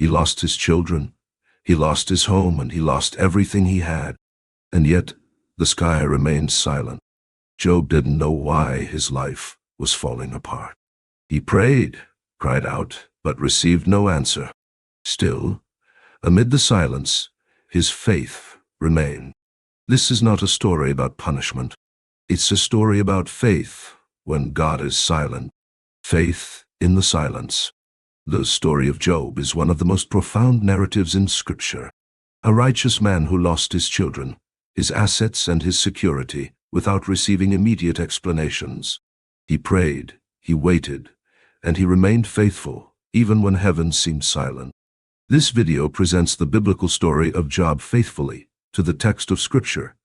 He lost his children, he lost his home, and he lost everything he had. And yet, the sky remained silent. Job didn't know why his life was falling apart. He prayed, cried out, but received no answer. Still, amid the silence, his faith remained. This is not a story about punishment. It's a story about faith when God is silent. Faith in the silence. The story of Job is one of the most profound narratives in Scripture. A righteous man who lost his children, his assets, and his security without receiving immediate explanations. He prayed, he waited, and he remained faithful even when heaven seemed silent. This video presents the biblical story of Job faithfully to the text of Scripture,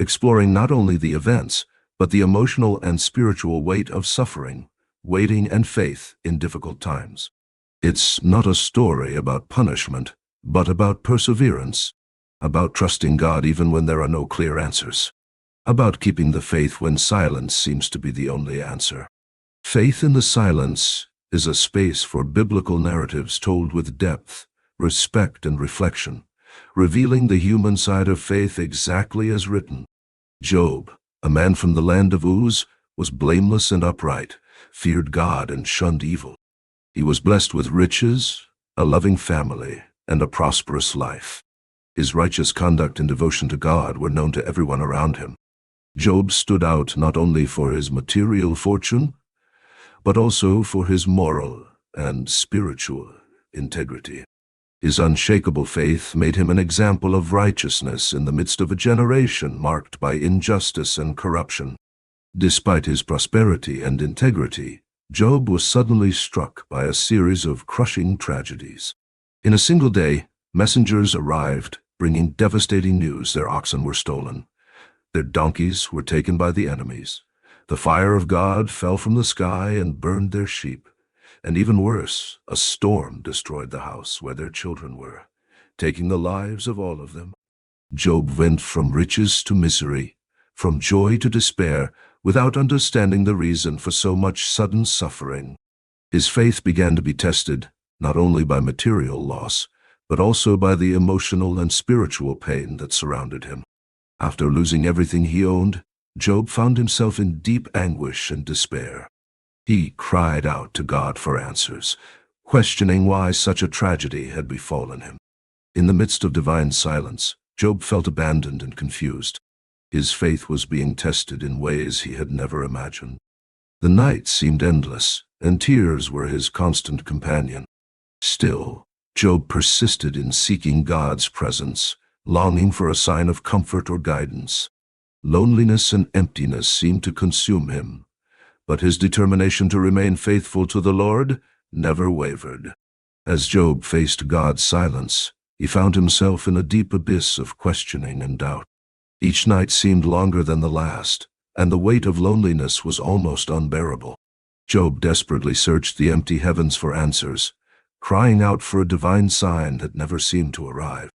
exploring not only the events, but the emotional and spiritual weight of suffering, waiting, and faith in difficult times. It's not a story about punishment, but about perseverance, about trusting God even when there are no clear answers, about keeping the faith when silence seems to be the only answer. Faith in the silence is a space for biblical narratives told with depth, respect, and reflection, revealing the human side of faith exactly as written. Job, a man from the land of Uz, was blameless and upright, feared God and shunned evil. He was blessed with riches, a loving family, and a prosperous life. His righteous conduct and devotion to God were known to everyone around him. Job stood out not only for his material fortune, but also for his moral and spiritual integrity. His unshakable faith made him an example of righteousness in the midst of a generation marked by injustice and corruption. Despite his prosperity and integrity, Job was suddenly struck by a series of crushing tragedies. In a single day, messengers arrived, bringing devastating news. Their oxen were stolen. Their donkeys were taken by the enemies. The fire of God fell from the sky and burned their sheep. And even worse, a storm destroyed the house where their children were, taking the lives of all of them. Job went from riches to misery, from joy to despair, without understanding the reason for so much sudden suffering. His faith began to be tested, not only by material loss, but also by the emotional and spiritual pain that surrounded him. After losing everything he owned, Job found himself in deep anguish and despair. He cried out to God for answers, questioning why such a tragedy had befallen him. In the midst of divine silence, Job felt abandoned and confused. His faith was being tested in ways he had never imagined. The night seemed endless, and tears were his constant companion. Still, Job persisted in seeking God's presence, longing for a sign of comfort or guidance. Loneliness and emptiness seemed to consume him, but his determination to remain faithful to the Lord never wavered. As Job faced God's silence, he found himself in a deep abyss of questioning and doubt. Each night seemed longer than the last, and the weight of loneliness was almost unbearable. Job desperately searched the empty heavens for answers, crying out for a divine sign that never seemed to arrive.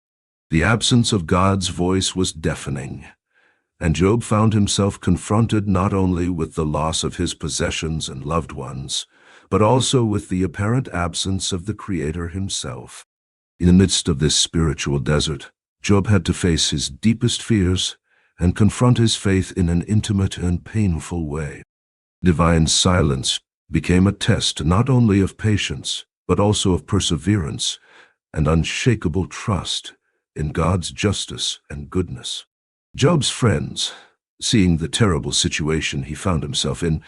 The absence of God's voice was deafening, and Job found himself confronted not only with the loss of his possessions and loved ones, but also with the apparent absence of the Creator himself. In the midst of this spiritual desert, Job had to face his deepest fears and confront his faith in an intimate and painful way. Divine silence became a test not only of patience, but also of perseverance and unshakable trust in God's justice and goodness. Job's friends, seeing the terrible situation he found himself in,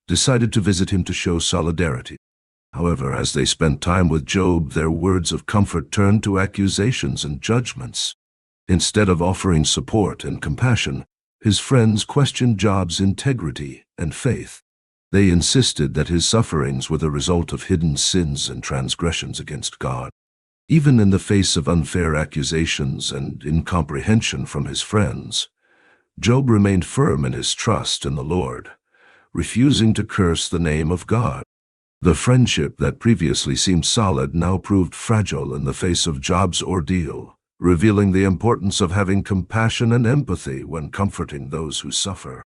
decided to visit him to show solidarity. However, as they spent time with Job, their words of comfort turned to accusations and judgments. Instead of offering support and compassion, his friends questioned Job's integrity and faith. They insisted that his sufferings were the result of hidden sins and transgressions against God. Even in the face of unfair accusations and incomprehension from his friends, Job remained firm in his trust in the Lord, refusing to curse the name of God. The friendship that previously seemed solid now proved fragile in the face of Job's ordeal, revealing the importance of having compassion and empathy when comforting those who suffer.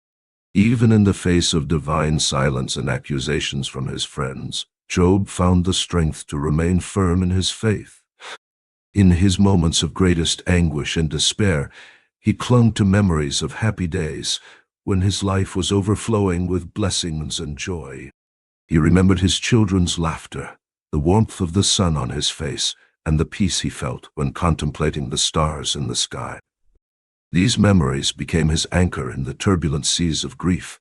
Even in the face of divine silence and accusations from his friends, Job found the strength to remain firm in his faith. In his moments of greatest anguish and despair, he clung to memories of happy days when his life was overflowing with blessings and joy. He remembered his children's laughter, the warmth of the sun on his face, and the peace he felt when contemplating the stars in the sky. These memories became his anchor in the turbulent seas of grief,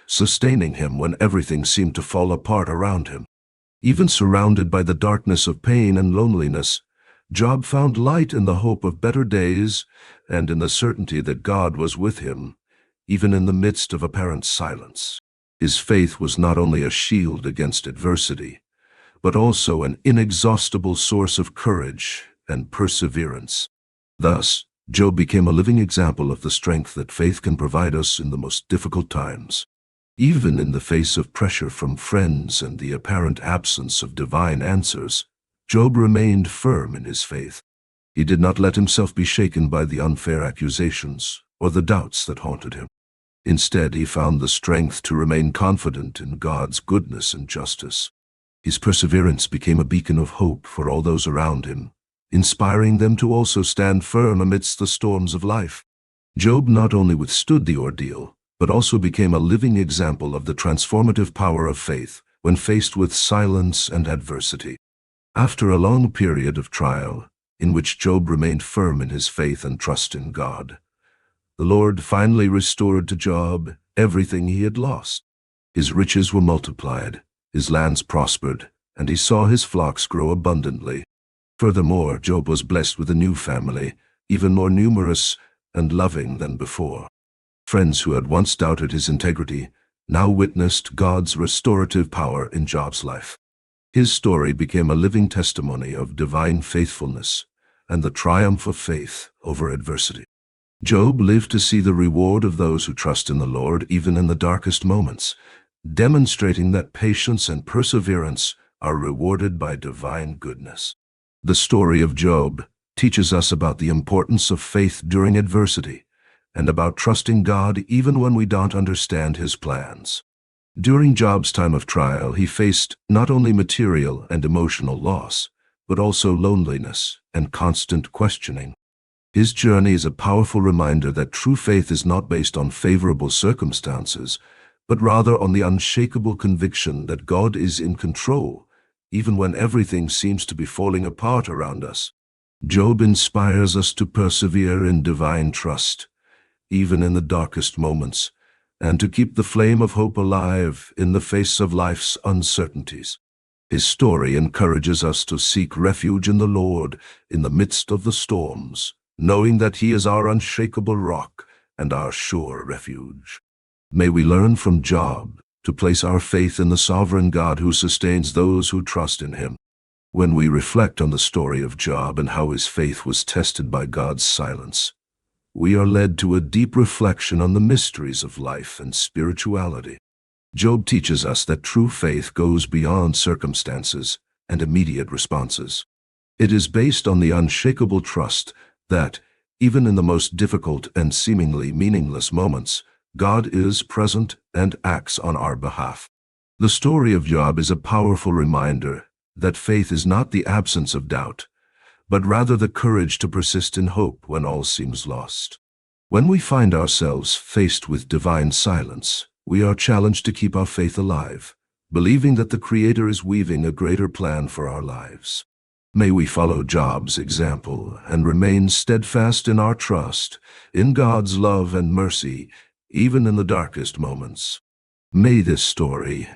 sustaining him when everything seemed to fall apart around him. Even surrounded by the darkness of pain and loneliness, Job found light in the hope of better days and in the certainty that God was with him, even in the midst of apparent silence. His faith was not only a shield against adversity, but also an inexhaustible source of courage and perseverance. Thus, Job became a living example of the strength that faith can provide us in the most difficult times. Even in the face of pressure from friends and the apparent absence of divine answers, Job remained firm in his faith. He did not let himself be shaken by the unfair accusations or the doubts that haunted him. Instead, he found the strength to remain confident in God's goodness and justice. His perseverance became a beacon of hope for all those around him, inspiring them to also stand firm amidst the storms of life. Job not only withstood the ordeal, but also became a living example of the transformative power of faith when faced with silence and adversity. After a long period of trial, in which Job remained firm in his faith and trust in God, the Lord finally restored to Job everything he had lost. His riches were multiplied, his lands prospered, and he saw his flocks grow abundantly. Furthermore, Job was blessed with a new family, even more numerous and loving than before. Friends who had once doubted his integrity now witnessed God's restorative power in Job's life. His story became a living testimony of divine faithfulness and the triumph of faith over adversity. Job lived to see the reward of those who trust in the Lord even in the darkest moments, demonstrating that patience and perseverance are rewarded by divine goodness. The story of Job teaches us about the importance of faith during adversity and about trusting God even when we don't understand his plans. During Job's time of trial, he faced not only material and emotional loss, but also loneliness and constant questioning. His journey is a powerful reminder that true faith is not based on favorable circumstances, but rather on the unshakable conviction that God is in control, even when everything seems to be falling apart around us. Job inspires us to persevere in divine trust, even in the darkest moments, and to keep the flame of hope alive in the face of life's uncertainties. His story encourages us to seek refuge in the Lord in the midst of the storms, knowing that he is our unshakable rock and our sure refuge. May we learn from Job to place our faith in the sovereign God who sustains those who trust in him. When we reflect on the story of Job and how his faith was tested by God's silence, we are led to a deep reflection on the mysteries of life and spirituality. Job teaches us that true faith goes beyond circumstances and immediate responses. It is based on the unshakable trust that, even in the most difficult and seemingly meaningless moments, God is present and acts on our behalf. The story of Job is a powerful reminder that faith is not the absence of doubt, but rather the courage to persist in hope when all seems lost. When we find ourselves faced with divine silence, we are challenged to keep our faith alive, believing that the Creator is weaving a greater plan for our lives. May we follow Job's example and remain steadfast in our trust in God's love and mercy, even in the darkest moments. May this story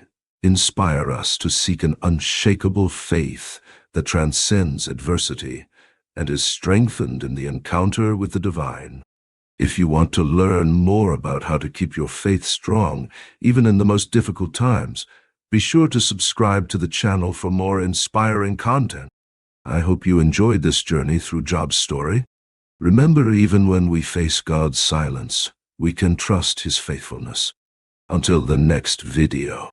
inspire us to seek an unshakable faith that transcends adversity and is strengthened in the encounter with the divine. If you want to learn more about how to keep your faith strong, even in the most difficult times, be sure to subscribe to the channel for more inspiring content. I hope you enjoyed this journey through Job's story. Remember, even when we face God's silence, we can trust his faithfulness. Until the next video.